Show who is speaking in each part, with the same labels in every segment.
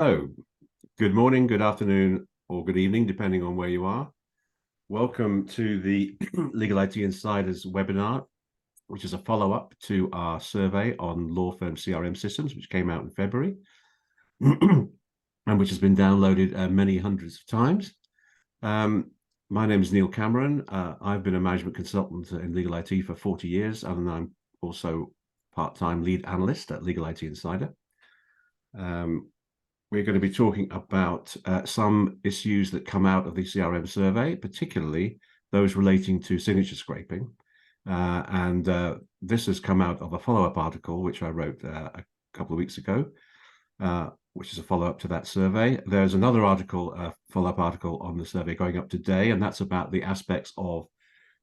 Speaker 1: Oh, good morning, good afternoon, or good evening, depending on where you are. Welcome to the Legal IT Insiders webinar, which is a follow-up to our survey on law firm CRM systems, which came out in February, and which has been downloaded many hundreds of times. My name is Neil Cameron. I've been a management consultant in legal IT for 40 years, and I'm also part-time lead analyst at Legal IT Insider. We're going to be talking about some issues that come out of the CRM survey, particularly those relating to signature scraping. This has come out of a follow-up article, which I wrote a couple of weeks ago, which is a follow-up to that survey. There's another article, a follow-up article on the survey going up today, and that's about the aspects of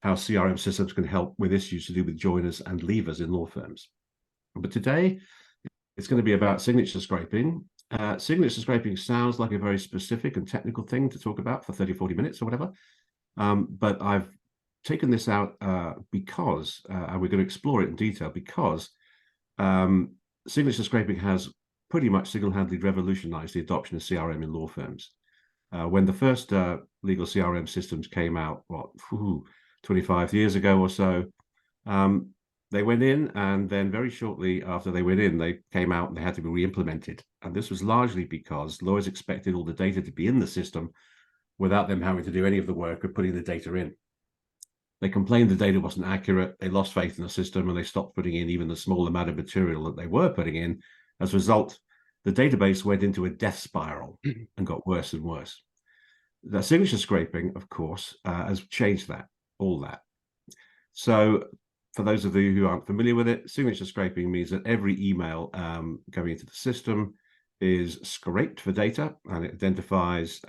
Speaker 1: how CRM systems can help with issues to do with joiners and leavers in law firms. But today, it's going to be about signature scraping. Signature scraping sounds like a very specific and technical thing to talk about for 30-40 minutes or whatever. But I've taken this out because, and we're going to explore it in detail, because signature scraping has pretty much single-handedly revolutionized the adoption of CRM in law firms. When the first legal CRM systems came out, 25 years ago or so, they went in, and then very shortly after they went in, they came out and they had to be re-implemented. And this was largely because lawyers expected all the data to be in the system without them having to do any of the work of putting the data in. They complained the data wasn't accurate, they lost faith in the system, and they stopped putting in even the small amount of material that they were putting in. As a result, the database went into a death spiral and got worse and worse. The signature scraping, of course, has changed that, all that. So for those of you who aren't familiar with it, signature scraping means that every email going into the system is scraped for data, and it identifies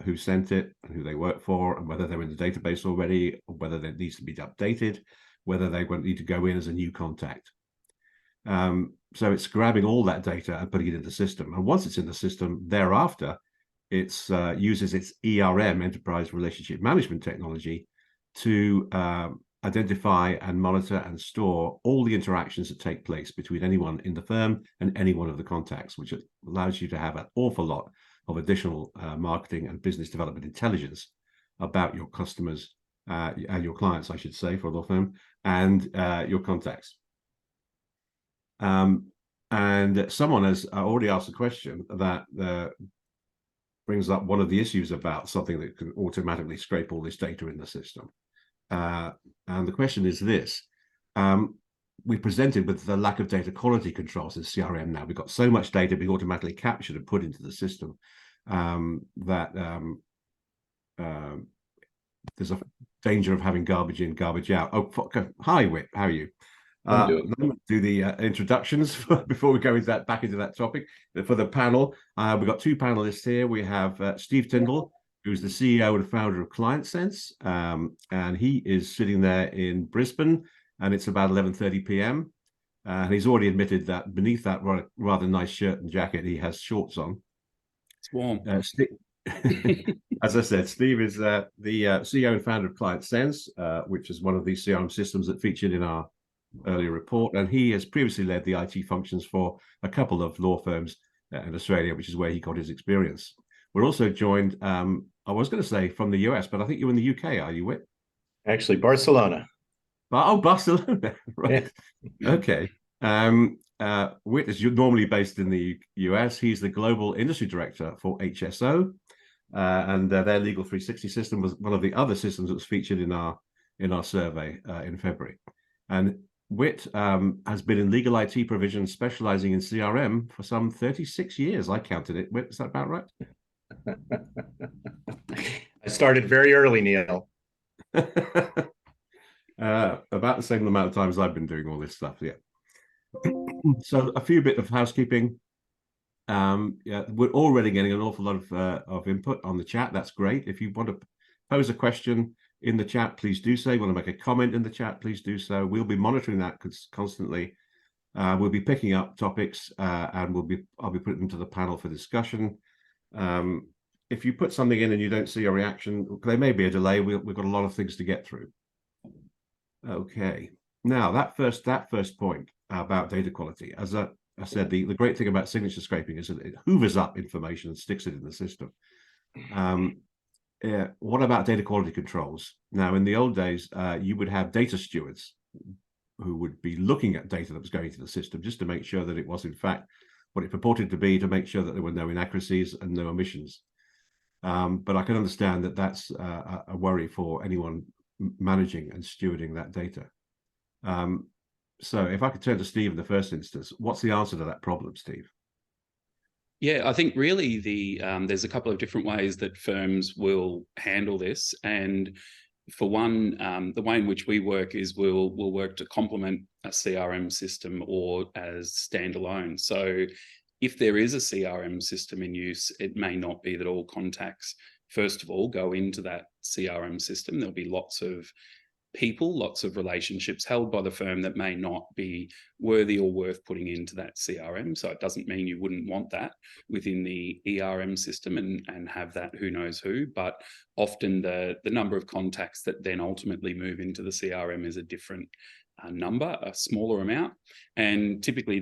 Speaker 1: who sent it and who they work for, and whether they're in the database already, or whether it needs to be updated, whether they need to go in as a new contact. So it's grabbing all that data and putting it in the system. And once it's in the system, thereafter, it uses its ERM, Enterprise Relationship Management technology, to identify and monitor and store all the interactions that take place between anyone in the firm and any one of the contacts, which allows you to have an awful lot of additional marketing and business development intelligence about your customers and your clients, I should say, for a law firm, and your contacts. And someone has already asked a question that brings up one of the issues about something that can automatically scrape all this data in the system. And the question is this: we presented with the lack of data quality controls in CRM now. We've got so much data being automatically captured and put into the system that there's a danger of having garbage in, garbage out. Oh, hi, Whit, how are you? Do the introductions before we go into that, back into that topic. For the panel, we've got two panelists here. We have Steve Tyndall, who's the CEO and founder of ClientSense, and he is sitting there in Brisbane, and it's about 11:30 p.m. And he's already admitted that beneath that rather nice shirt and jacket, he has shorts on.
Speaker 2: It's warm.
Speaker 1: As I said, Steve is the CEO and founder of ClientSense, which is one of these CRM systems that featured in our earlier report, and he has previously led the IT functions for a couple of law firms in Australia, which is where he got his experience. We're also joined, I was going to say from the US, but I think you're in the UK, are you, Whit?
Speaker 3: Actually, Barcelona.
Speaker 1: Oh, Barcelona, right. Yeah. Okay. Whit is normally based in the US. He's the global industry director for HSO, and their Legal 360 system was one of the other systems that was featured in our survey in February. And Whit has been in legal IT provision, specializing in CRM for some 36 years. I counted it. Whit, is that about right?
Speaker 3: I started very early, Neil.
Speaker 1: About the same amount of time as I've been doing all this stuff, yeah. So a few bit of housekeeping. Yeah, we're already getting an awful lot of input on the chat. That's great. If you want to pose a question in the chat, please do so. You want to make a comment in the chat, please do so. We'll be monitoring that constantly. We'll be picking up topics and I'll be putting them to the panel for discussion. If you put something in and you don't see a reaction, there may be a delay. We've got a lot of things to get through. Okay. Now that first point about data quality, as I said the great thing about signature scraping is that it hoovers up information and sticks it in the system. What about data quality controls? Now, in the old days, you would have data stewards who would be looking at data that was going into the system just to make sure that it was, in fact, what it purported to be, to make sure that there were no inaccuracies and no omissions. But I can understand that that's a worry for anyone managing and stewarding that data. So if I could turn to Steve in the first instance, what's the answer to that problem, Steve?
Speaker 2: Yeah, I think really there's a couple of different ways that firms will handle this. And for one, the way in which we work is we'll work to complement a CRM system or as standalone. So if there is a CRM system in use, it may not be that all contacts, first of all, go into that CRM system. There'll be lots of people, lots of relationships held by the firm that may not be worthy or worth putting into that CRM. So it doesn't mean you wouldn't want that within the ERM system and have that who knows who, but often the number of contacts that then ultimately move into the CRM is a different number, a smaller amount, and typically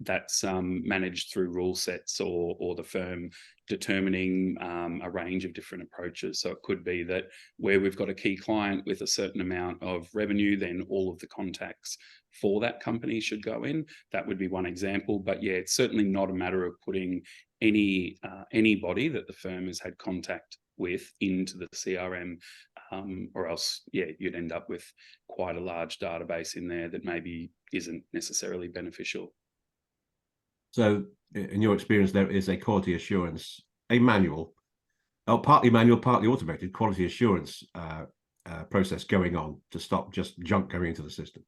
Speaker 2: that's managed through rule sets or the firm determining a range of different approaches. So it could be that where we've got a key client with a certain amount of revenue, then all of the contacts for that company should go in. That would be one example. But yeah, it's certainly not a matter of putting anybody that the firm has had contact with into the CRM, or else, yeah, you'd end up with quite a large database in there that maybe isn't necessarily beneficial.
Speaker 1: So in your experience, there is a quality assurance, a manual, partly manual, partly automated quality assurance process going on to stop just junk going into the system.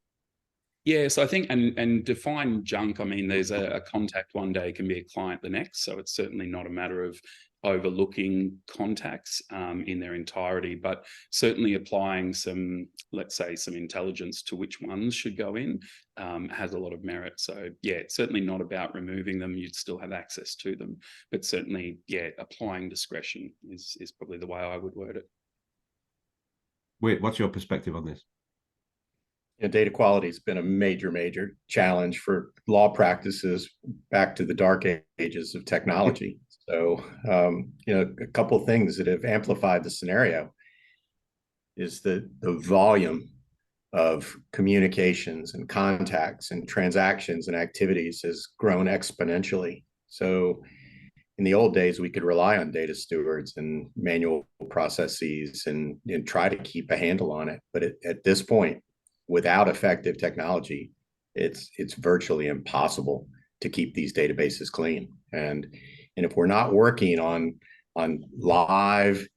Speaker 2: Yeah, so I think, and define junk, I mean, there's a contact one day can be a client the next. So it's certainly not a matter of overlooking contacts in their entirety, but certainly applying some, let's say, some intelligence to which ones should go in has a lot of merit. So yeah, it's certainly not about removing them. You'd still have access to them, but certainly, yeah, applying discretion is probably the way I would word it.
Speaker 1: What's your perspective on this?
Speaker 3: Data quality has been a major challenge for law practices back to the dark ages of technology. So, a couple of things that have amplified the scenario is the volume of communications and contacts and transactions and activities has grown exponentially. So in the old days, we could rely on data stewards and manual processes and try to keep a handle on it. But at this point, without effective technology, it's virtually impossible to keep these databases clean. And if we're not working on live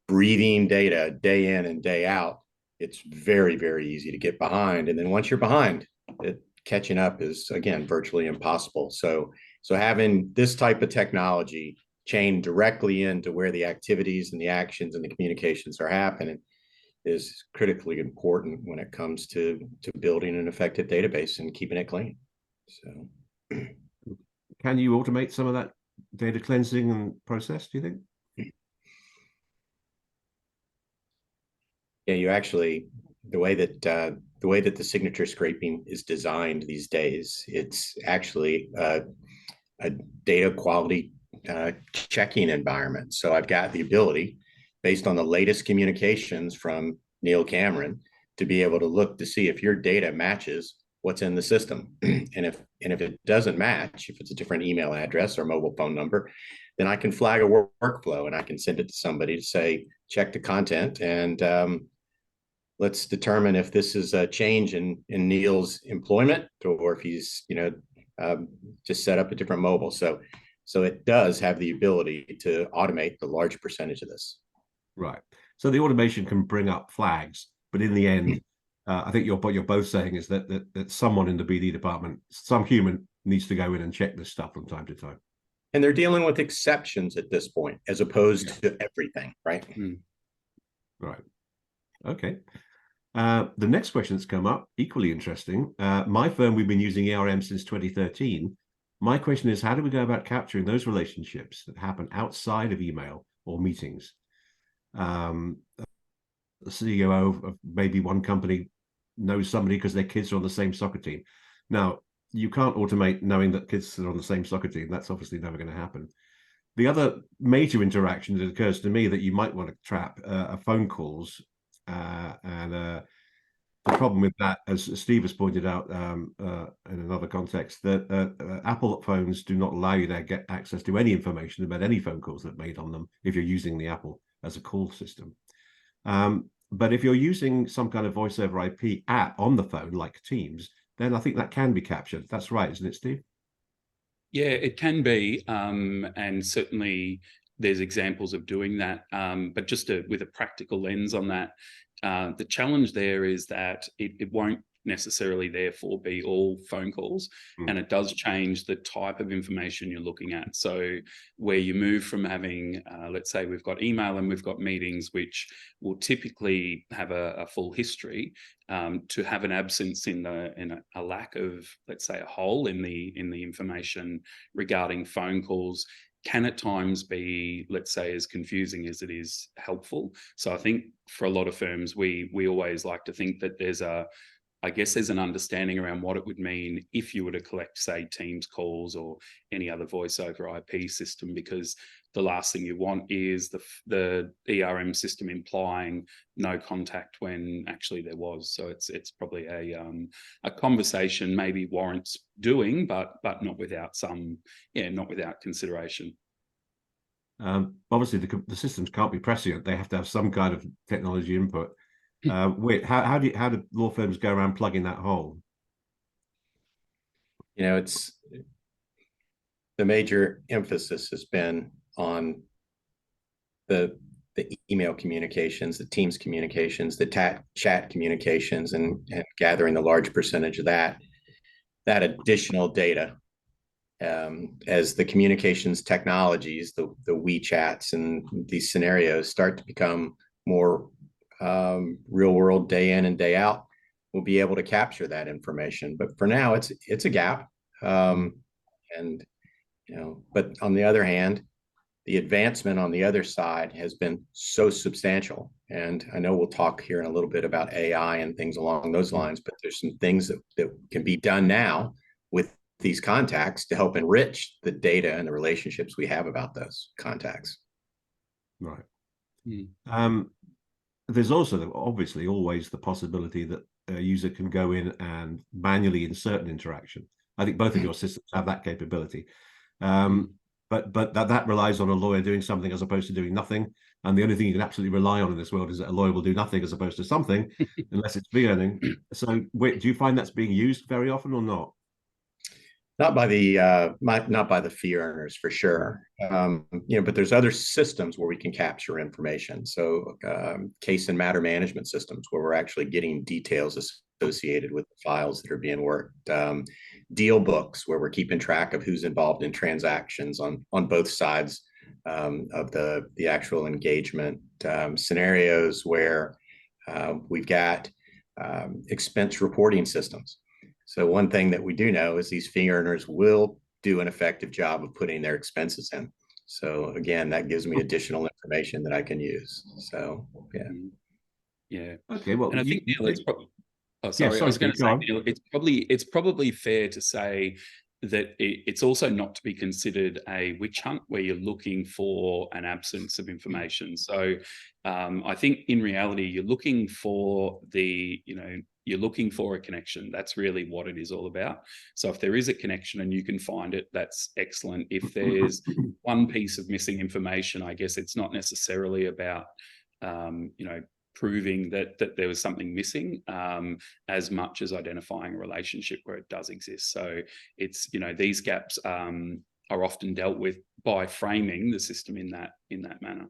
Speaker 3: breathing data day in and day out, it's very easy to get behind. And then once you're behind, catching up is, again, virtually impossible. So having this type of technology chained directly into where the activities and the actions and the communications are happening is critically important when it comes to building an effective database and keeping it clean. So,
Speaker 1: can you automate some of that data cleansing and process, do you think?
Speaker 3: Yeah, you actually, the way that the signature scraping is designed these days, it's actually a data quality checking environment. So I've got the ability, based on the latest communications from Neil Cameron, to be able to look to see if your data matches what's in the system. And if it doesn't match, if it's a different email address or mobile phone number, then I can flag a workflow and I can send it to somebody to say, check the content and let's determine if this is a change in Neil's employment or if he's just set up a different mobile. So it does have the ability to automate the large percentage of this.
Speaker 1: Right. So the automation can bring up flags, but in the end, I think what you're both saying is that someone in the BD department, some human, needs to go in and check this stuff from time to time.
Speaker 3: And they're dealing with exceptions at this point, as opposed to everything, right?
Speaker 1: Right. Okay. The next question that's come up, equally interesting. My firm, we've been using ERM since 2013. My question is, how do we go about capturing those relationships that happen outside of email or meetings? The CEO of maybe one company knows somebody because their kids are on the same soccer team. Now, you can't automate knowing that kids are on the same soccer team. That's obviously never going to happen. The other major interaction that occurs to me that you might want to trap are phone calls. The problem with that, as Steve has pointed out in another context, that Apple phones do not allow you to get access to any information about any phone calls that are made on them if you're using the Apple as a call system. But if you're using some kind of voice over IP app on the phone, like Teams, then I think that can be captured. That's right, isn't it, Steve?
Speaker 2: Yeah, it can be. And certainly there's examples of doing that. But just with a practical lens on that, the challenge there is that it won't necessarily therefore be all phone calls, and it does change the type of information you're looking at. So where you move from having, let's say we've got email and we've got meetings, which will typically have a full history, to have an absence in a lack of, let's say, a hole in the information regarding phone calls, can at times be, let's say, as confusing as it is helpful. So I think for a lot of firms, we always like to think that there's an understanding around what it would mean if you were to collect, say, Teams calls or any other voice over IP system, because the last thing you want is the ERM system implying no contact when actually there was. So it's probably a conversation maybe warrants doing, but not without not without consideration.
Speaker 1: Obviously, the systems can't be prescient; they have to have some kind of technology input. Wait, how do law firms go around plugging that hole?
Speaker 3: It's the major emphasis has been on the email communications, the Teams communications, the chat communications, and gathering a large percentage of that additional data. As the communications technologies, the WeChats and these scenarios start to become more real world, day in and day out, we'll be able to capture that information. But for now, it's a gap. But on the other hand, the advancement on the other side has been so substantial. And I know we'll talk here in a little bit about AI and things along those lines, but there's some things that can be done now with these contacts to help enrich the data and the relationships we have about those contacts.
Speaker 1: Right. There's also obviously always the possibility that a user can go in and manually insert an interaction. I think both of your systems have that capability. But that relies on a lawyer doing something as opposed to doing nothing. And the only thing you can absolutely rely on in this world is that a lawyer will do nothing as opposed to something, unless it's fee earning. So do you find that's being used very often or not?
Speaker 3: Not by the fee earners, for sure. But there's other systems where we can capture information. So case and matter management systems where we're actually getting details associated with the files that are being worked. Deal books where we're keeping track of who's involved in transactions on both sides of the actual engagement. Scenarios where we've got expense reporting systems. So one thing that we do know is these fee earners will do an effective job of putting their expenses in. So again, that gives me additional information that I can use. So
Speaker 2: yeah.
Speaker 1: Okay. Well,
Speaker 2: and I think Neil, it's probably. Oh,
Speaker 1: Yeah,
Speaker 2: sorry.
Speaker 1: sorry,
Speaker 2: I was going to
Speaker 1: go
Speaker 2: say,
Speaker 1: on.
Speaker 2: Neil, it's probably fair to say that it's also not to be considered a witch hunt where you're looking for an absence of information. So I think in reality, you're looking for you're looking for a connection. That's really what it is all about. So if there is a connection and you can find it, that's excellent. If there's one piece of missing information, I guess it's not necessarily about, proving that there was something missing, as much as identifying a relationship where it does exist. So it's, these gaps are often dealt with by framing the system in that manner.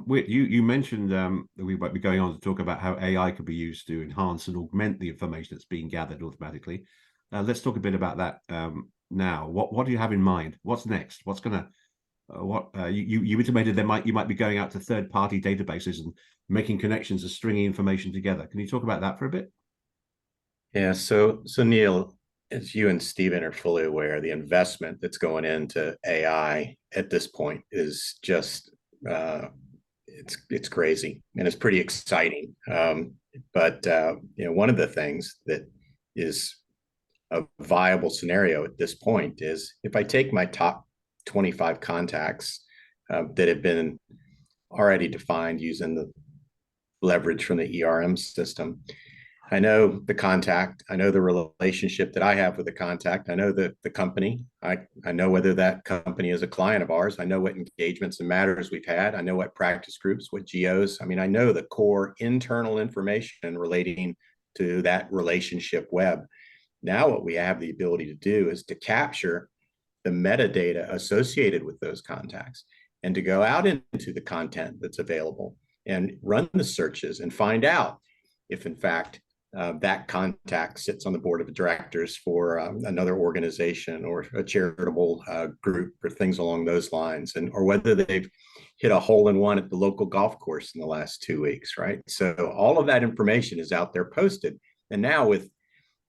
Speaker 1: You mentioned that we might be going on to talk about how AI could be used to enhance and augment the information that's being gathered automatically. Let's talk a bit about that now. What do you have in mind? What's next? What's going to you intimated you might be going out to third-party databases and making connections and stringing information together. Can you talk about that for a bit?
Speaker 3: Yeah. So Neil, as you and Stephen are fully aware, the investment that's going into AI at this point is just it's crazy and it's pretty exciting. But one of the things that is a viable scenario at this point is if I take my top 25 contacts that have been already defined using the leverage from the ERM system. I know the contact, I know the relationship that I have with the contact, I know the company, I know whether that company is a client of ours, I know what engagements and matters we've had, I know what practice groups, what geos, I mean, I know the core internal information relating to that relationship web. Now what we have the ability to do is to capture the metadata associated with those contacts and to go out into the content that's available and run the searches and find out if in fact that contact sits on the board of directors for another organization or a charitable group or things along those lines, and or whether they've hit a hole in one at the local golf course in the last 2 weeks, right? So all of that information is out there posted. And now with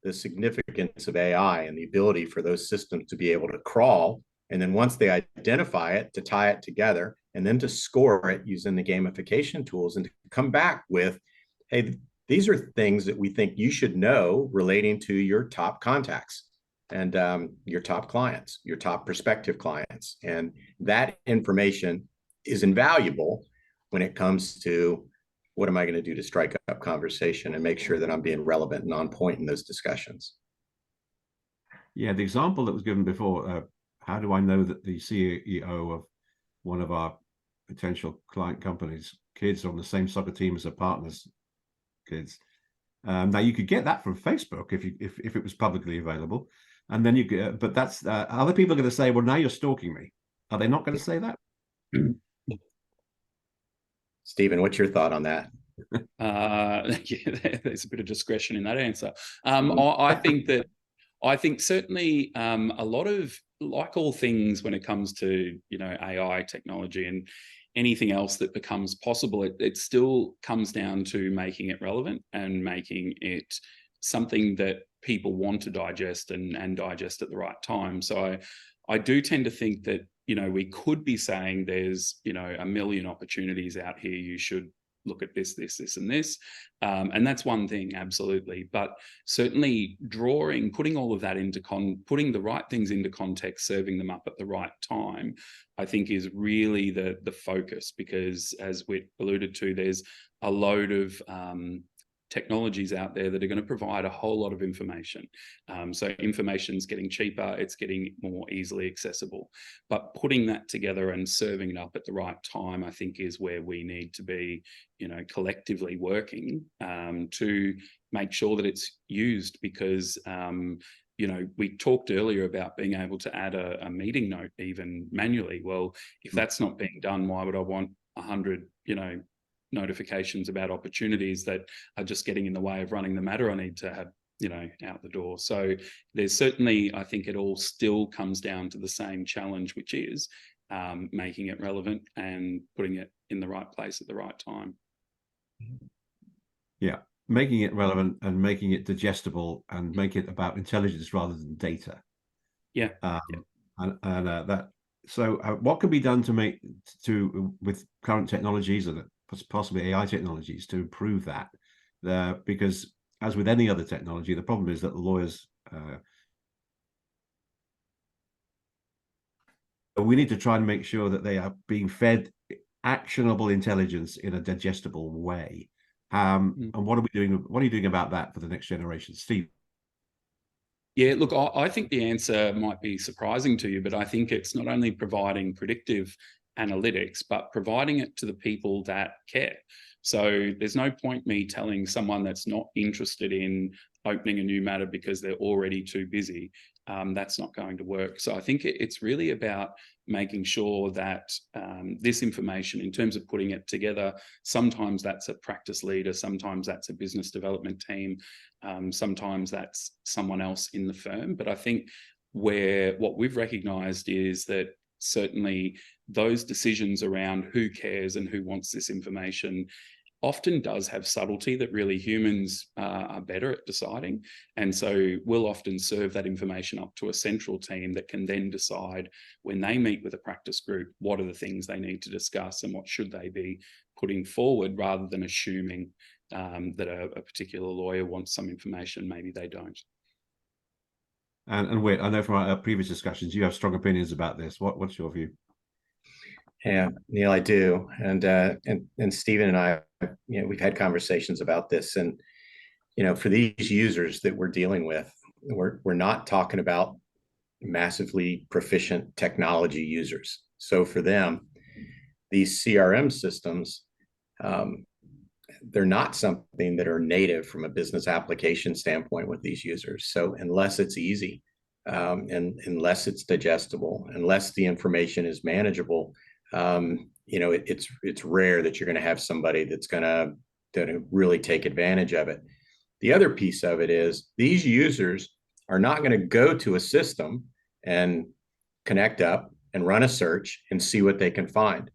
Speaker 3: the significance of AI and the ability for those systems to be able to crawl, and then once they identify it, to tie it together, and then to score it using the gamification tools and to come back with, hey, these are things that we think you should know relating to your top contacts and your top clients, your top prospective clients. And that information is invaluable when it comes to what am I going to do to strike up conversation and make sure that I'm being relevant and on point in those discussions.
Speaker 1: Yeah, the example that was given before, how do I know that the CEO of one of our potential client companies' kids are on the same soccer team as a partner's kids? Now you could get that from Facebook if it was publicly available, and then you get. But that's other people are going to say, "Well, now you're stalking me." Are they not going to say that?
Speaker 3: Stephen, what's your thought on that?
Speaker 2: Yeah, there's a bit of discretion in that answer. I think certainly a lot of, like all things when it comes to, you know, AI technology and anything else that becomes possible, it still comes down to making it relevant and making it something that people want to digest and digest at the right time. So I do tend to think that, you know, we could be saying there's, you know, a million opportunities out here. You should look at this, and this. And that's one thing, absolutely. But certainly putting all of that into putting the right things into context, serving them up at the right time, I think is really the focus, because as we alluded to, there's a load of technologies out there that are going to provide a whole lot of information. So information's getting cheaper, it's getting more easily accessible. But putting that together and serving it up at the right time, I think, is where we need to be, you know, collectively working to make sure that it's used. Because you know, we talked earlier about being able to add a meeting note even manually. Well, if that's not being done, why would I want 100, you know, notifications about opportunities that are just getting in the way of running the matter I need to have, you know, out the door? So there's certainly, I think it all still comes down to the same challenge, which is making it relevant and putting it in the right place at the right time.
Speaker 1: Yeah, making it relevant and making it digestible and make it about intelligence rather than data.
Speaker 2: Yeah.
Speaker 1: And that. So what can be done with current technologies and possibly AI technologies to improve that? Because as with any other technology, the problem is that the lawyers, we need to try and make sure that they are being fed actionable intelligence in a digestible way. And what are we doing? What are you doing about that for the next generation, Steve?
Speaker 2: Yeah, look, I think the answer might be surprising to you, but I think it's not only providing predictive analytics, but providing it to the people that care. So there's no point me telling someone that's not interested in opening a new matter because they're already too busy. That's not going to work. So I think it's really about making sure that this information, in terms of putting it together, sometimes that's a practice leader, sometimes that's a business development team, sometimes that's someone else in the firm. But I think what we've recognized is that certainly those decisions around who cares and who wants this information often does have subtlety that really humans are better at deciding. And so we'll often serve that information up to a central team that can then decide, when they meet with a practice group, what are the things they need to discuss and what should they be putting forward, rather than assuming that a particular lawyer wants some information maybe they don't.
Speaker 1: And Whit, I know from our previous discussions, you have strong opinions about this. What's your view?
Speaker 3: Yeah, Neil, I do. And Stephen and I, we've had conversations about this. And, for these users that we're dealing with, we're not talking about massively proficient technology users. So for them, these CRM systems, they're not something that are native from a business application standpoint with these users. So unless it's easy, and unless it's digestible, unless the information is manageable, it's rare that you're going to have somebody that's going to really take advantage of it. The other piece of it is these users are not going to go to a system and connect up and run a search and see what they can find.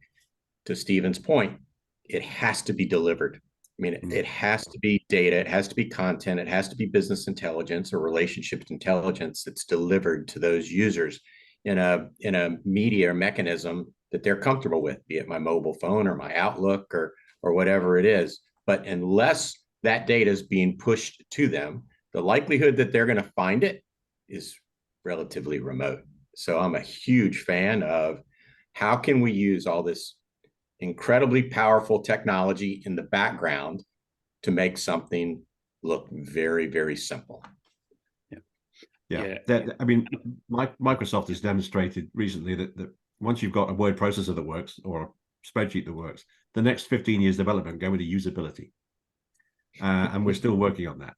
Speaker 3: To Stephen's point, it has to be delivered. I mean, it has to be data, it has to be content, it has to be business intelligence or relationship intelligence that's delivered to those users in a media mechanism that they're comfortable with, be it my mobile phone or my Outlook or whatever it is. But unless that data is being pushed to them, the likelihood that they're going to find it is relatively remote. So I'm a huge fan of how can we use all this incredibly powerful technology in the background to make something look very, very simple.
Speaker 1: Yeah. I mean, Microsoft has demonstrated recently that once you've got a word processor that works or a spreadsheet that works, the next 15 years development go into usability. And we're still working on that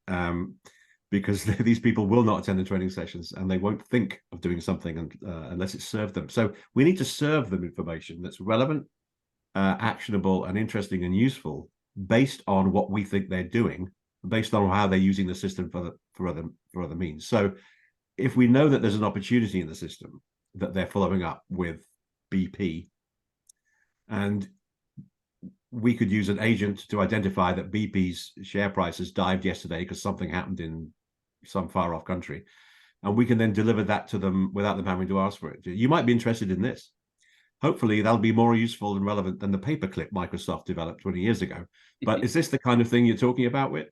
Speaker 1: because these people will not attend the training sessions and they won't think of doing something unless it's served them. So we need to serve them information that's relevant, actionable and interesting and useful based on what we think they're doing, based on how they're using the system for other means. So if we know that there's an opportunity in the system that they're following up with BP, and we could use an agent to identify that BP's share price has dived yesterday because something happened in some far off country, and we can then deliver that to them without them having to ask for it. You might be interested in this. Hopefully that'll be more useful and relevant than the paperclip Microsoft developed 20 years ago. But is this the kind of thing you're talking about, Whit?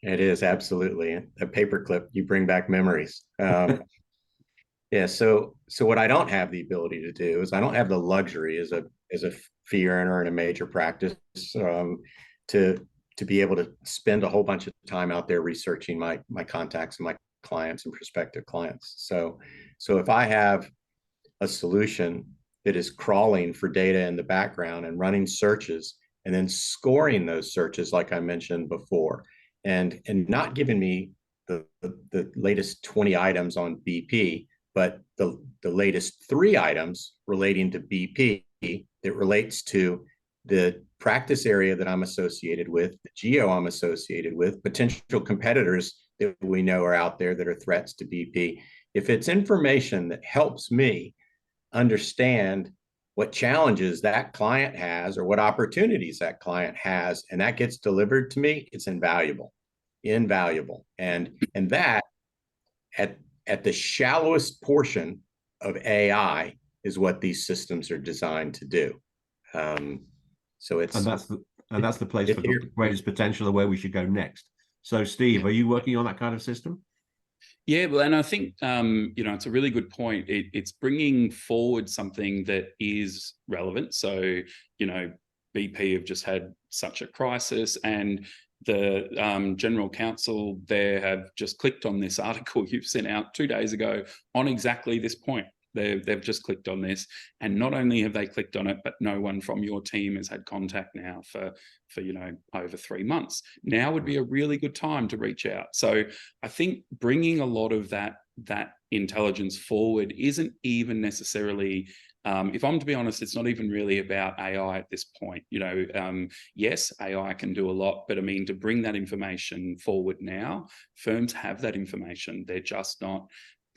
Speaker 3: It is, absolutely. A paperclip, you bring back memories. Yeah, so what I don't have the ability to do is I don't have the luxury as a fee earner in a major practice to be able to spend a whole bunch of time out there researching my contacts and my clients and prospective clients. So if I have a solution that is crawling for data in the background and running searches and then scoring those searches, like I mentioned before, and not giving me the latest 20 items on BP, but the latest 3 items relating to BP that relates to the practice area that I'm associated with, the geo I'm associated with, potential competitors that we know are out there that are threats to BP. If it's information that helps me understand what challenges that client has or what opportunities that client has, and that gets delivered to me, it's invaluable. And that at the shallowest portion of AI is what these systems are designed to do. So it's
Speaker 1: and that's the place for the greatest potential of where we should go next. So Steve, are you working on that kind of system?
Speaker 2: Yeah, well, and I think it's a really good point. It's bringing forward something that is relevant. So BP have just had such a crisis, and the general counsel there have just clicked on this article you've sent out 2 days ago on exactly this point. They've just clicked on this, and not only have they clicked on it, but no one from your team has had contact now for over 3 months. Now would be a really good time to reach out. So I think bringing a lot of that intelligence forward isn't even necessarily, if I'm to be honest, it's not even really about AI at this point. Yes, AI can do a lot, but I mean, to bring that information forward now, firms have that information. They're just not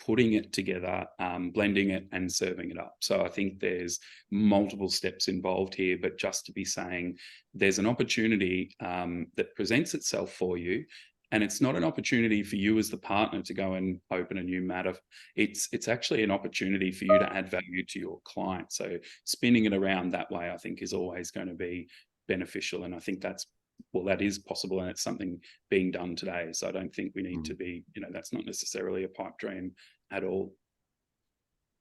Speaker 2: putting it together, blending it and serving it up. So I think there's multiple steps involved here, but just to be saying there's an opportunity that presents itself for you, and it's not an opportunity for you as the partner to go and open a new matter. It's actually an opportunity for you to add value to your client. So spinning it around that way, I think, is always going to be beneficial. And I think that's well, that is possible, and it's something being done today. So I don't think we need to be, that's not necessarily a pipe dream at all.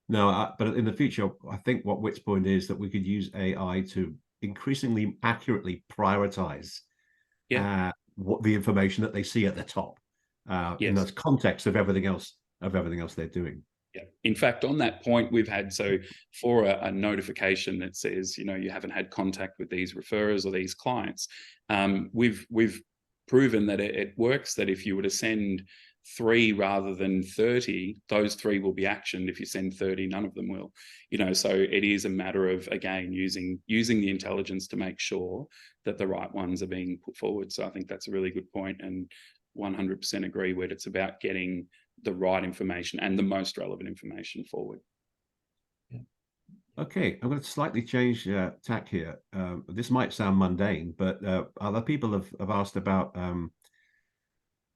Speaker 1: No, but in the future, I think what Whit's point is that we could use AI to increasingly accurately prioritize what the information that they see at the top in those context of everything else they're doing.
Speaker 2: Yeah. In fact, on that point, we've had, so for a notification that says, you haven't had contact with these referrers or these clients, we've proven that it works, that if you were to send 3 rather than 30, those 3 will be actioned. If you send 30, none of them will, so it is a matter of, again, using the intelligence to make sure that the right ones are being put forward. So I think that's a really good point, and 100% agree with it. It's about getting the right information and the most relevant information forward.
Speaker 1: Okay, I'm going to slightly change tack here. This might sound mundane, but other people have asked about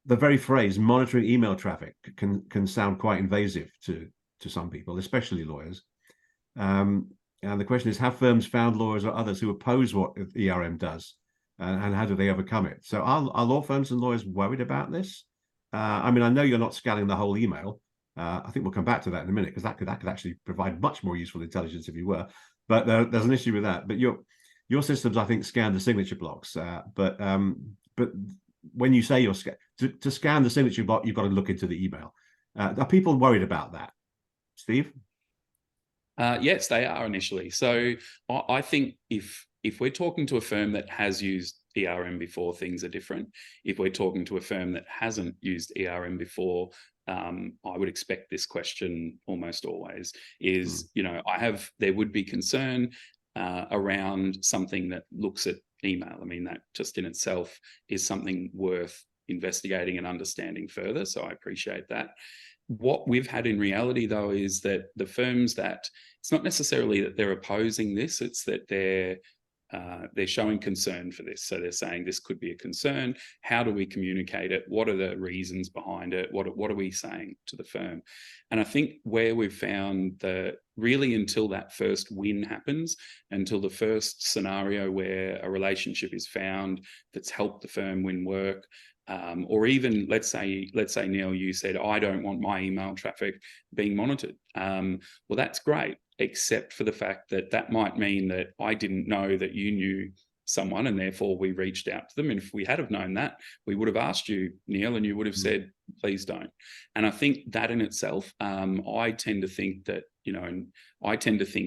Speaker 1: the very phrase monitoring email traffic can sound quite invasive to some people, especially lawyers. And the question is, have firms found lawyers or others who oppose what ERM does, and how do they overcome it? So are law firms and lawyers worried about this? I mean, I know you're not scanning the whole email. I think we'll come back to that in a minute, because that could actually provide much more useful intelligence if you were. But there's an issue with that. But your systems, I think, scan the signature blocks. But when you say to scan the signature block, you've got to look into the email. Are people worried about that, Steve?
Speaker 2: Yes, they are initially. So I think if we're talking to a firm that has used ERM before, things are different. If we're talking to a firm that hasn't used ERM before, I would expect this question almost always is, there would be concern around something that looks at email. I mean, that just in itself is something worth investigating and understanding further. So I appreciate that. What we've had in reality, though, is that the firms that, it's not necessarily that they're opposing this, it's that they're showing concern for this. So they're saying this could be a concern. How do we communicate it? What are the reasons behind it? What are we saying to the firm? And I think where we've found that really until that first win happens, until the first scenario where a relationship is found that's helped the firm win work, or even let's say Neil, you said, I don't want my email traffic being monitored. Well, that's great, except for the fact that might mean that I didn't know that you knew someone, and therefore we reached out to them. And if we had have known that, we would have asked you, Neil, and you would have said, please don't. And I think that in itself, I tend to think that,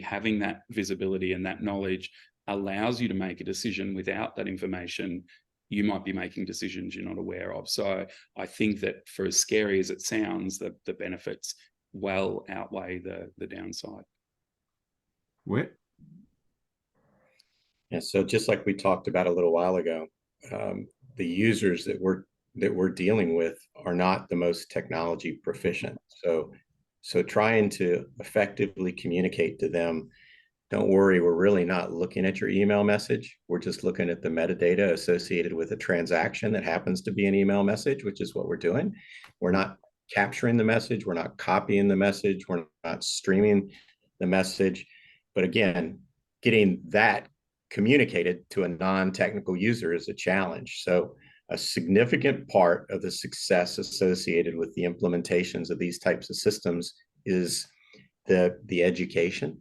Speaker 2: having that visibility and that knowledge allows you to make a decision. Without that information, you might be making decisions you're not aware of. So I think that for as scary as it sounds, the benefits well outweigh the downside.
Speaker 1: Whit?
Speaker 3: Yeah, so just like we talked about a little while ago, the users that we're dealing with are not the most technology proficient. So trying to effectively communicate to them, don't worry, we're really not looking at your email message. We're just looking at the metadata associated with a transaction that happens to be an email message, which is what we're doing. We're not capturing the message. We're not copying the message. We're not streaming the message. But again, getting that communicated to a non-technical user is a challenge. So a significant part of the success associated with the implementations of these types of systems is the education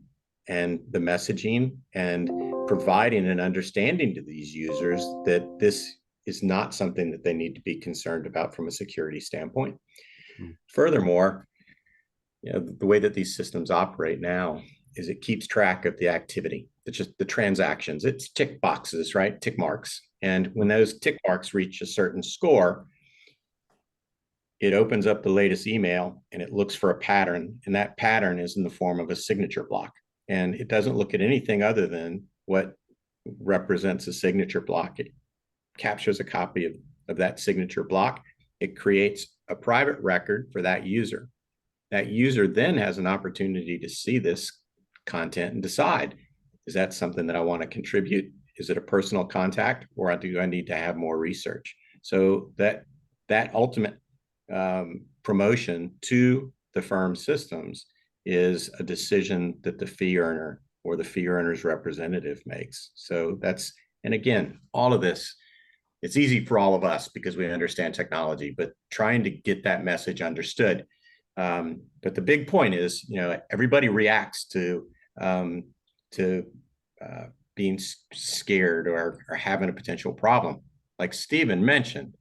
Speaker 3: and the messaging, and providing an understanding to these users that this is not something that they need to be concerned about from a security standpoint. Furthermore, the way that these systems operate now is it keeps track of the activity. It's just the transactions. It's tick boxes, right? Tick marks. And when those tick marks reach a certain score, it opens up the latest email and it looks for a pattern. And that pattern is in the form of a signature block. And it doesn't look at anything other than what represents a signature block. It captures a copy of that signature block. It creates a private record for that user. That user then has an opportunity to see this content and decide, is that something that I want to contribute? Is it a personal contact, or do I need to have more research? So that ultimate promotion to the firm systems is a decision that the fee earner or the fee earner's representative makes. So and again, all of this it's easy for all of us because we understand technology, but trying to get that message understood. But the big point is, everybody reacts to being scared or having a potential problem. Like Stephen mentioned,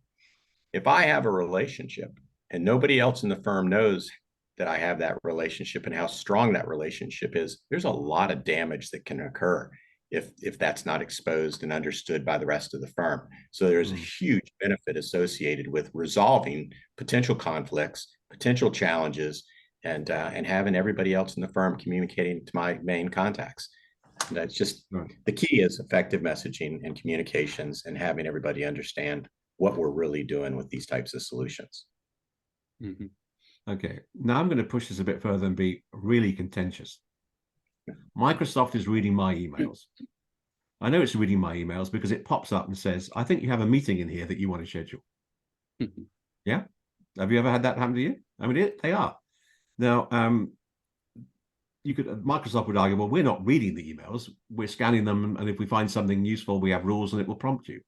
Speaker 3: if I have a relationship and nobody else in the firm knows that I have that relationship and how strong that relationship is, there's a lot of damage that can occur if that's not exposed and understood by the rest of the firm. So there's a huge benefit associated with resolving potential conflicts, potential challenges, and having everybody else in the firm communicating to my main contacts. And that's just the key is effective messaging and communications and having everybody understand what we're really doing with these types of solutions.
Speaker 2: Mm-hmm.
Speaker 1: Okay, now I'm going to push this a bit further and be really contentious. Microsoft is reading my emails. I know it's reading my emails because it pops up and says, I think you have a meeting in here that you want to schedule.
Speaker 2: Mm-hmm.
Speaker 1: Yeah? Have you ever had that happen to you? I mean, they are. Now, Microsoft would argue, well, we're not reading the emails, we're scanning them, and if we find something useful, we have rules and it will prompt you.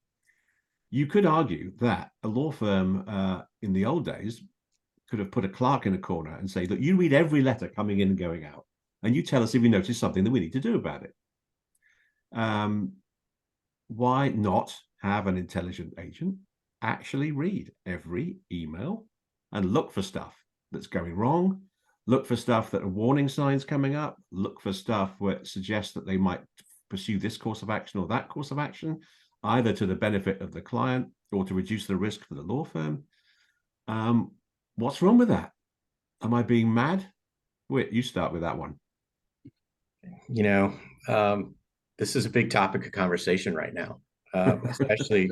Speaker 1: You could argue that a law firm in the old days could have put a clerk in a corner and say, look, you read every letter coming in and going out, and you tell us if you notice something that we need to do about it. Why not have an intelligent agent actually read every email and look for stuff that's going wrong, look for stuff that are warning signs coming up, look for stuff where it suggests that they might pursue this course of action or that course of action, either to the benefit of the client or to reduce the risk for the law firm. What's wrong with that? Am I being mad? Whit, you start with that one.
Speaker 3: This is a big topic of conversation right now, especially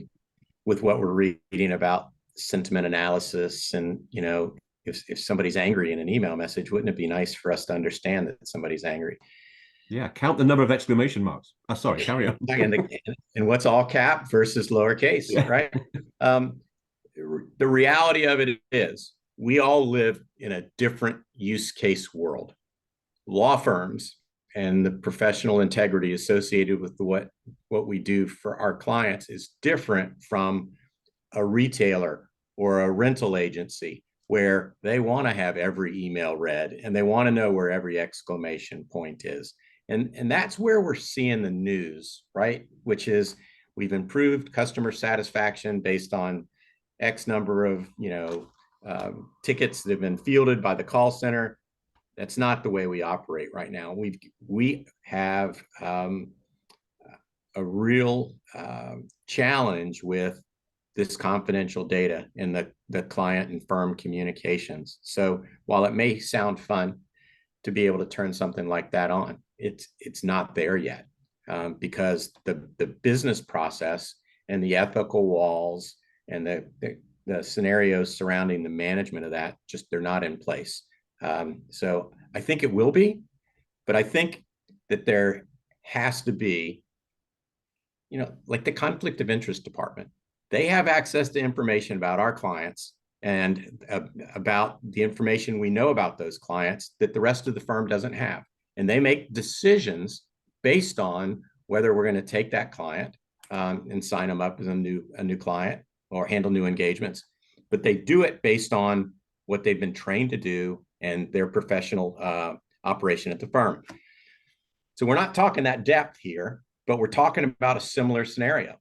Speaker 3: with what we're reading about sentiment analysis. And, if somebody's angry in an email message, wouldn't it be nice for us to understand that somebody's angry?
Speaker 1: Yeah, count the number of exclamation marks. Sorry, carry on.
Speaker 3: And what's all cap versus lowercase, yeah. Right? The reality of it is we all live in a different use case world. Law firms and the professional integrity associated with what we do for our clients is different from a retailer or a rental agency where they want to have every email read and they want to know where every exclamation point is. And that's where we're seeing the news, right? Which is we've improved customer satisfaction based on X number of, tickets that have been fielded by the call center. That's not the way we operate right now. We have a real challenge with this confidential data in the client and firm communications. So while it may sound fun to be able to turn something like that on, it's not there yet because the business process and the ethical walls and the scenarios surrounding the management of that, they're not in place. So I think it will be, but I think that there has to be, like the conflict of interest department. They have access to information about our clients and about the information we know about those clients that the rest of the firm doesn't have. And they make decisions based on whether we're going to take that client and sign them up as a new client or handle new engagements. But they do it based on what they've been trained to do and their professional operation at the firm. So we're not talking that depth here, but we're talking about a similar scenario.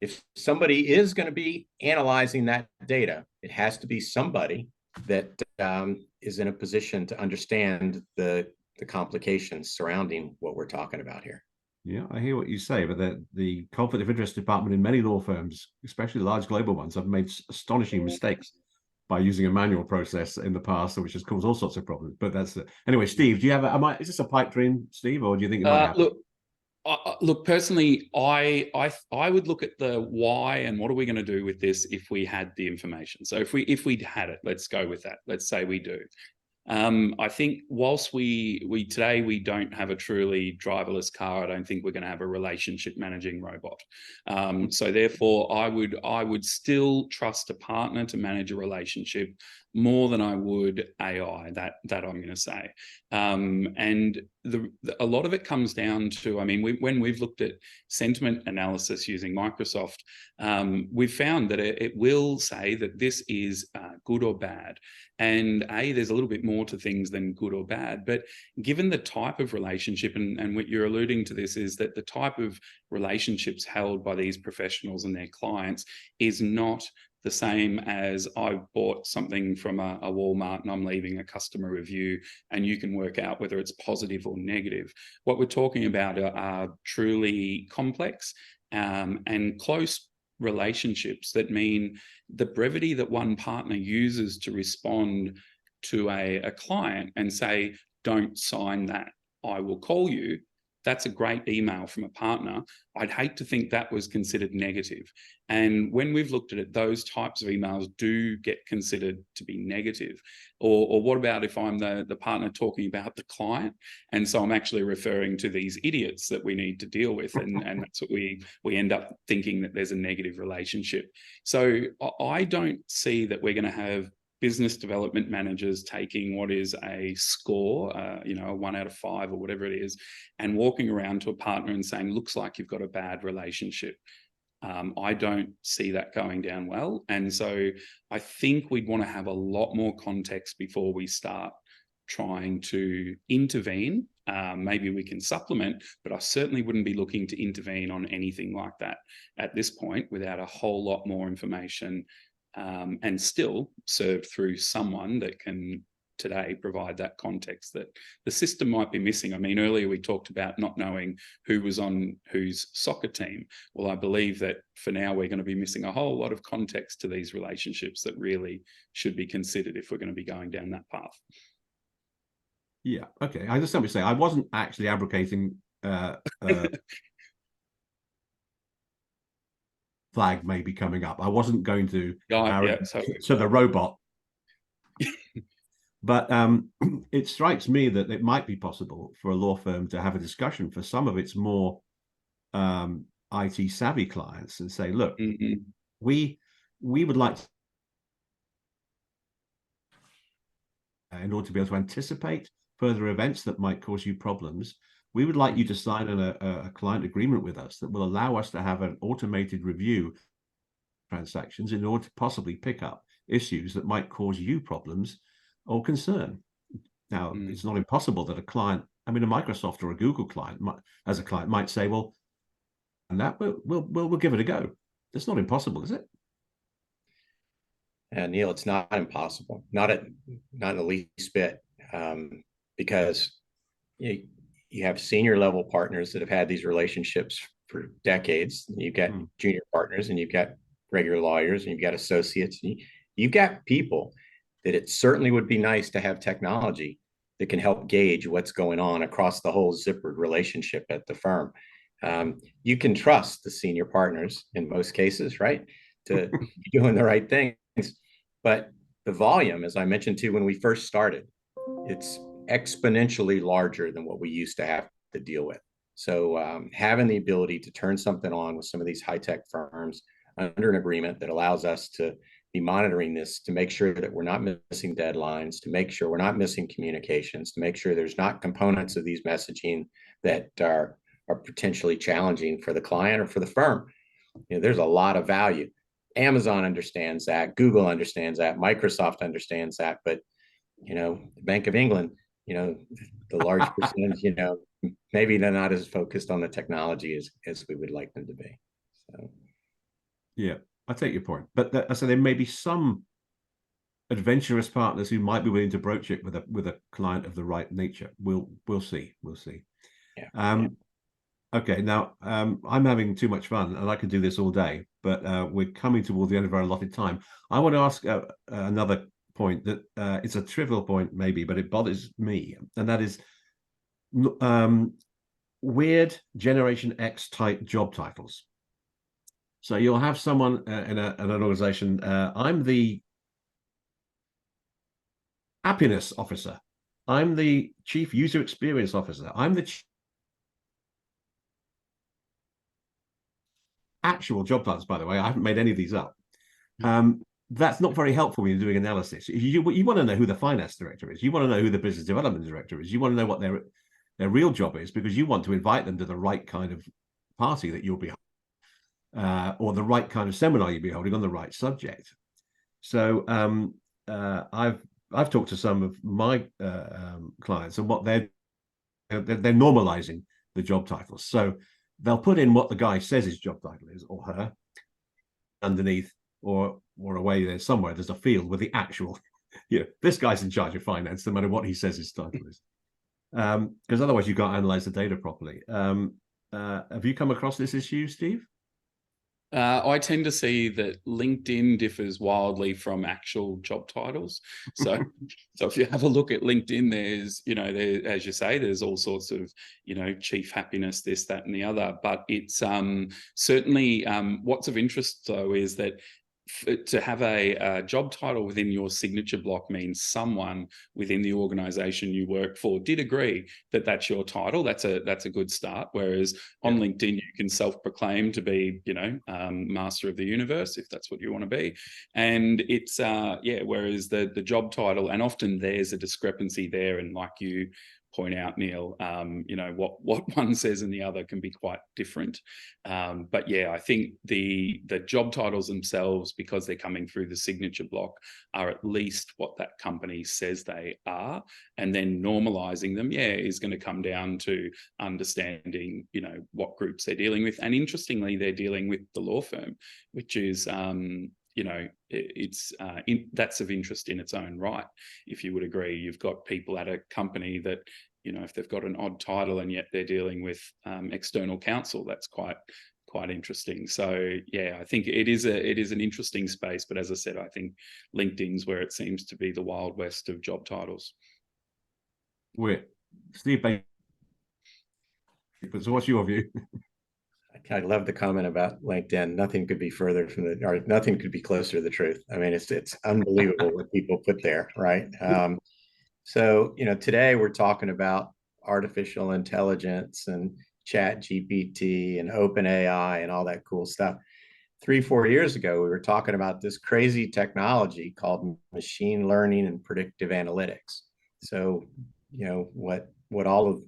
Speaker 3: If somebody is going to be analyzing that data, it has to be somebody that is in a position to understand the complications surrounding what we're talking about here.
Speaker 1: Yeah, I hear what you say, but the conflict of interest department in many law firms, especially large global ones, have made astonishing mistakes by using a manual process in the past, which has caused all sorts of problems. But that's it. Anyway, Steve, do you have is this a pipe dream, Steve, or do you think it might happen?
Speaker 2: Look, personally, I would look at the why and what are we going to do with this if we had the information. So if we'd had it, let's go with that. Let's say we do. I think whilst we today we don't have a truly driverless car, I don't think we're going to have a relationship managing robot. So therefore, I would still trust a partner to manage a relationship more than I would AI, that I'm going to say. And a lot of it comes down to, I mean, when we've looked at sentiment analysis using Microsoft, we've found that it will say that this is good or bad. And there's a little bit more to things than good or bad. But given the type of relationship, and what you're alluding to this, is that the type of relationships held by these professionals and their clients is not the same as I've bought something from a Walmart and I'm leaving a customer review and you can work out whether it's positive or negative. What we're talking about are truly complex and close relationships that mean the brevity that one partner uses to respond to a client and say, don't sign that, I will call you. That's a great email from a partner. I'd hate to think that was considered negative. And when we've looked at it, those types of emails do get considered to be negative. Or what about if I'm the partner talking about the client? And so I'm actually referring to these idiots that we need to deal with. And that's what we end up thinking, that there's a negative relationship. So I don't see that we're going to have business development managers taking what is a score, a 1 out of 5 or whatever it is, and walking around to a partner and saying, looks like you've got a bad relationship. I don't see that going down well. And so I think we'd want to have a lot more context before we start trying to intervene. Maybe we can supplement, but I certainly wouldn't be looking to intervene on anything like that at this point without a whole lot more information, and still served through someone that can today provide that context that the system might be missing. I mean, earlier we talked about not knowing who was on whose soccer team. Well, I believe that for now we're going to be missing a whole lot of context to these relationships that really should be considered if we're going to be going down that path.
Speaker 1: Yeah, okay. I just want to say I wasn't actually advocating flag may be coming up. I wasn't going to so the robot. But it strikes me that it might be possible for a law firm to have a discussion for some of its more IT savvy clients and say, look, we would like to, in order to be able to anticipate further events that might cause you problems, we would like you to sign a client agreement with us that will allow us to have an automated review transactions in order to possibly pick up issues that might cause you problems or concern. Now, it's not impossible that a client, I mean, a Microsoft or a Google client, as a client, might say, well, and that we'll give it a go. That's not impossible, is it?
Speaker 3: And Neil, it's not impossible, not in the least bit, because you have senior level partners that have had these relationships for decades. You've got junior partners, and you've got regular lawyers, and you've got associates, and you've got people that it certainly would be nice to have technology that can help gauge what's going on across the whole zippered relationship at the firm. You can trust the senior partners in most cases, right, to be doing the right things. But the volume, as I mentioned too, when we first started, it's exponentially larger than what we used to have to deal with. So having the ability to turn something on with some of these high-tech firms under an agreement that allows us to be monitoring this, to make sure that we're not missing deadlines, to make sure we're not missing communications, to make sure there's not components of these messaging that are potentially challenging for the client or for the firm. There's a lot of value. Amazon understands that, Google understands that, Microsoft understands that, but the Bank of England, the large percentage, maybe they're not as focused on the technology as we would like them to be. So
Speaker 1: yeah, I take your point, but I said there may be some adventurous partners who might be willing to broach it with a client of the right nature. We'll see. Yeah. Okay, now I'm having too much fun, and I could do this all day, but we're coming toward the end of our allotted time. I want to ask another point that it's a trivial point maybe, but it bothers me, and that is weird Generation X type job titles. So you'll have someone in an organization, I'm the happiness officer, I'm the chief user experience officer, I'm the actual job titles, by the way. I haven't made any of these up. that's not very helpful when you're doing analysis. You want to know who the finance director is. You want to know who the business development director is. You want to know what their real job is, because you want to invite them to the right kind of party that you'll be or the right kind of seminar you'll be holding on the right subject. So I've talked to some of my clients, and what they're normalizing the job titles. So they'll put in what the guy says his job title is, or her, underneath, or away there somewhere, there's a field with the actual, this guy's in charge of finance, no matter what he says his title is. Because otherwise you can't analyze the data properly. Have you come across this issue, Steve?
Speaker 2: I tend to see that LinkedIn differs wildly from actual job titles. So if you have a look at LinkedIn, there's, as you say, there's all sorts of, chief happiness, this, that, and the other. But it's certainly what's of interest, though, is that to have a job title within your signature block means someone within the organization you work for did agree that that's your title. That's a good start. Whereas on LinkedIn, you can self-proclaim to be, master of the universe, if that's what you want to be. And it's, whereas the job title, and often there's a discrepancy there. And like you point out, Neil, what one says and the other can be quite different. But yeah, I think the job titles themselves, because they're coming through the signature block, are at least what that company says they are. And then normalizing them, is going to come down to understanding, what groups they're dealing with. And interestingly, they're dealing with the law firm, which is, that's of interest in its own right. If you would agree, you've got people at a company that, if they've got an odd title and yet they're dealing with external counsel, that's quite interesting. So yeah, I think it is an interesting space. But as I said, I think LinkedIn's where it seems to be the Wild West of job titles.
Speaker 1: Steve, so what's your view?
Speaker 3: I love the comment about LinkedIn. Nothing could be further from nothing could be closer to the truth. I mean, it's unbelievable what people put there, right? So, today we're talking about artificial intelligence and Chat GPT and open AI and all that cool stuff. 3-4 years ago, we were talking about this crazy technology called machine learning and predictive analytics. So, what all of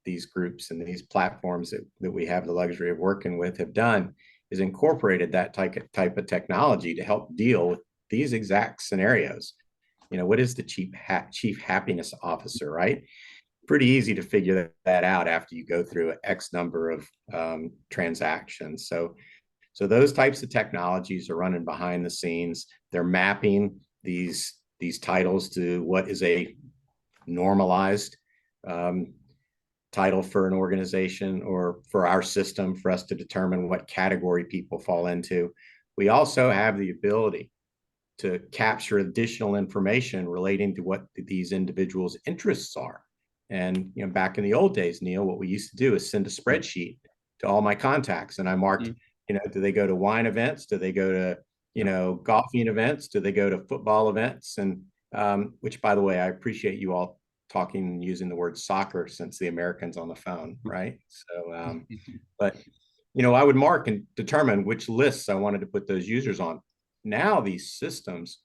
Speaker 3: these groups and these platforms that we have the luxury of working with have done is incorporated that type of technology to help deal with these exact scenarios. What is the chief happiness officer, right? Pretty easy to figure that out after you go through X number of transactions. So those types of technologies are running behind the scenes. They're mapping these titles to what is a normalized title for an organization or for our system, for us to determine what category people fall into. We also have the ability to capture additional information relating to what these individuals' interests are. And back in the old days, Neil, what we used to do is send a spreadsheet to all my contacts, and I marked, do they go to wine events? Do they go to golfing events? Do they go to football events? And which, by the way, I appreciate you all talking and using the word soccer, since the Americans on the phone, right? So, but I would mark and determine which lists I wanted to put those users on. Now these systems,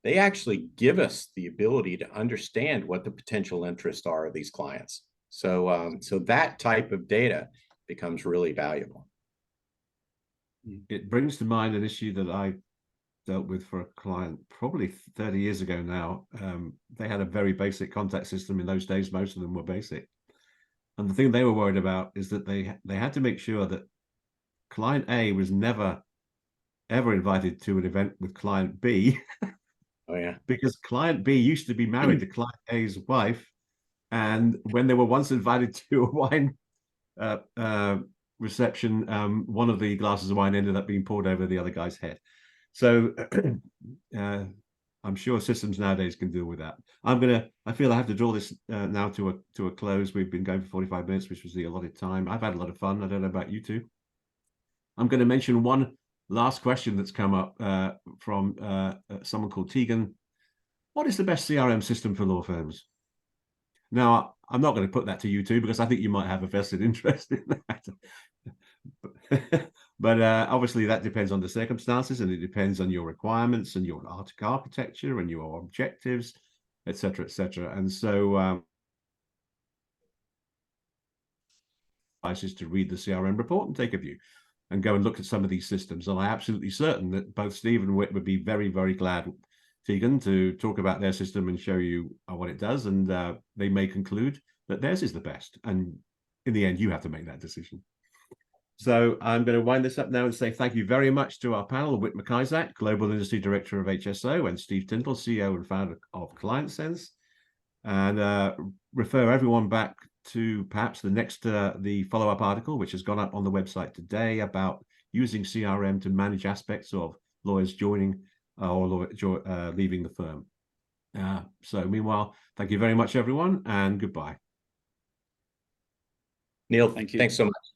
Speaker 3: they actually give us the ability to understand what the potential interests are of these clients. So, so that type of data becomes really valuable.
Speaker 1: It brings to mind an issue that I dealt with for a client probably 30 years ago now. They had a very basic contact system in those days. Most of them were basic. And the thing they were worried about is that they had to make sure that client A was never, ever invited to an event with client B.
Speaker 3: Oh, yeah.
Speaker 1: Because client B used to be married to client A's wife. And when they were once invited to a wine reception, one of the glasses of wine ended up being poured over the other guy's head. So I'm sure systems nowadays can deal with that. I feel I have to draw this now to a close. We've been going for 45 minutes, which was the allotted time. I've had a lot of fun. I don't know about you two. I'm going to mention one last question that's come up from someone called Tegan. What is the best CRM system for law firms? Now, I'm not going to put that to you two because I think you might have a vested interest in that. But obviously that depends on the circumstances, and it depends on your requirements and your architecture and your objectives, etc., etc. And so is to read the CRM report and take a view and go and look at some of these systems. And I'm absolutely certain that both Steve and Whit would be very, very glad, Tegan, to talk about their system and show you what it does. And they may conclude that theirs is the best. And in the end, you have to make that decision. So I'm going to wind this up now and say thank you very much to our panel, Whit McIsaac, Global Industry Director of HSO, and Steve Tintle, CEO and founder of ClientSense. And refer everyone back to perhaps the follow-up article, which has gone up on the website today about using CRM to manage aspects of lawyers joining or leaving the firm. So meanwhile, thank you very much, everyone, and goodbye.
Speaker 3: Neil,
Speaker 2: Thank you.
Speaker 3: Thanks so much.